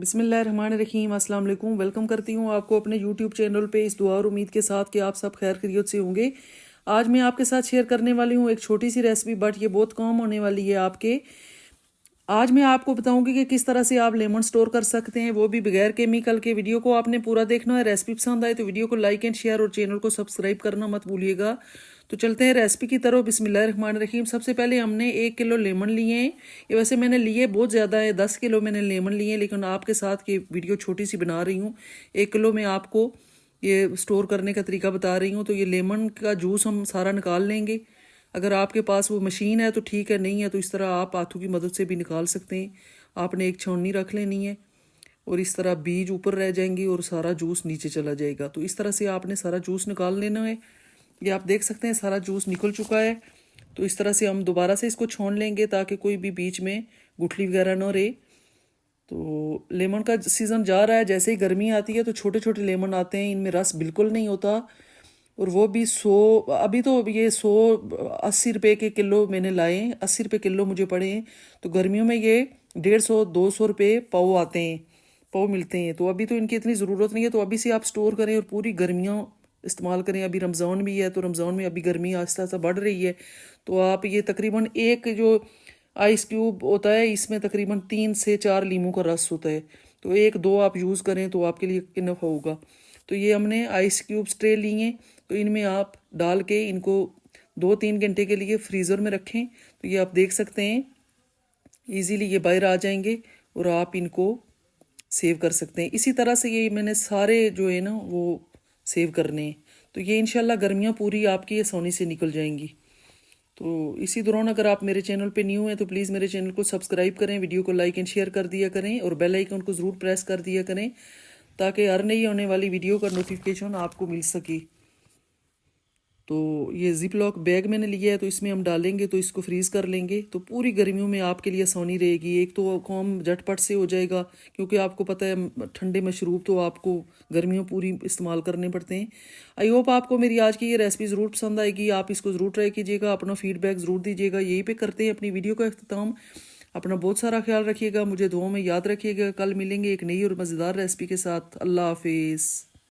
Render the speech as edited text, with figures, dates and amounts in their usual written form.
बिस्मिल्लाहिर्रहमानिर्रहीम अस्सलाम वालेकुम। वेलकम करती हूँ आपको अपने यूट्यूब चैनल पे इस दुआ और उम्मीद के साथ कि आप सब खैर खैरियत से होंगे। आज मैं आपके साथ शेयर करने वाली हूँ एक छोटी सी रेसिपी, बट ये बहुत काम होने वाली है आपके। आज मैं आपको बताऊंगी कि किस तरह से आप लेमन स्टोर कर सकते हैं, वो भी बगैर केमिकल के। वीडियो को आपने पूरा देखना है। रेसिपी पसंद आए तो वीडियो को लाइक एंड शेयर और चैनल को सब्सक्राइब करना मत भूलिएगा। तो चलते हैं रेसिपी की तरफ। बिस्मिल्लाहिर्रहमानिर्रहीम। सबसे पहले हमने 1 किलो लेमन लिए हैं। ये वैसे मैंने लिए बहुत ज़्यादा है, 10 किलो मैंने लेमन लिए, लेकिन आपके साथ ये वीडियो छोटी सी बना रही हूँ। 1 किलो में आपको ये स्टोर करने का तरीका बता रही हूँ। तो ये लेमन का जूस हम सारा निकाल लेंगे। अगर आपके पास वो मशीन है तो ठीक है, नहीं है तो इस तरह आप हाथों की मदद से भी निकाल सकते हैं। आपने एक छौनी रख लेनी है और इस तरह बीज ऊपर रह जाएंगी और सारा जूस नीचे चला जाएगा। तो इस तरह से आपने सारा जूस निकाल लेना है। ये आप देख सकते हैं सारा जूस निकल चुका है। तो इस तरह से हम दोबारा से इसको छोड़ लेंगे ताकि कोई भी बीच में गुठली वगैरह ना रहे। तो लेमन का सीज़न जा रहा है, जैसे ही गर्मी आती है तो छोटे छोटे लेमन आते हैं, इनमें रस बिल्कुल नहीं होता। और वो भी 100, अभी तो ये 180 रुपये के किलो मैंने लाए हैं, 80 रुपये किलो मुझे पड़े हैं। तो गर्मियों में ये 150-200 रुपये पाव आते हैं, पाव मिलते हैं। तो अभी तो इनकी इतनी ज़रूरत नहीं है, तो अभी से आप स्टोर करें और पूरी गर्मियाँ इस्तेमाल करें। अभी रमज़ान भी है तो रमज़ान में अभी गर्मी आहिस्ता आहिस्ता बढ़ रही है। तो आप ये तकरीबन एक जो आइस क्यूब होता है, इसमें तकरीबन 3 से 4 लीमू का रस होता है। तो 1-2 आप यूज़ करें तो आपके लिए इनफ होगा। तो ये हमने आइस क्यूब्स ट्रे लिए हैं, तो इनमें आप डाल के इनको 2-3 घंटे के लिए फ्रीज़र में रखें। तो ये आप देख सकते हैं इजीली ये बाहर आ जाएंगे और आप इनको सेव कर सकते हैं। इसी तरह से ये मैंने सारे जो है ना वो सेव करने हैं। तो ये इंशाल्लाह गर्मियाँ पूरी आपकी आसानी से निकल जाएंगी। तो इसी दौरान अगर आप मेरे चैनल पे न्यू हैं तो प्लीज़ मेरे चैनल को सब्सक्राइब करें, वीडियो को लाइक एंड शेयर कर दिया करें और बेल आइकन को ज़रूर प्रेस कर दिया करें ताकि हर नई होने वाली वीडियो का नोटिफिकेशन आपको मिल सके। तो ये जिप लॉक बैग मैंने लिया है, तो इसमें हम डालेंगे तो इसको फ्रीज़ कर लेंगे। तो पूरी गर्मियों में आपके लिए आसानी रहेगी। एक तो काम झटपट से हो जाएगा, क्योंकि आपको पता है ठंडे मशरूब तो आपको गर्मियों पूरी इस्तेमाल करने पड़ते हैं। आई होप आपको मेरी आज की ये रेसिपी ज़रूर पसंद आएगी। आप इसको ज़रूर ट्राई कीजिएगा, अपना फीडबैक ज़रूर दीजिएगा। यहीं पर करते हैं अपनी वीडियो का अख्ताम। अपना बहुत सारा ख्याल रखिएगा, मुझे दुआ में याद रखिएगा। कल मिलेंगे एक नई और मज़ेदार रेसिपी के साथ। अल्लाह हाफिज़।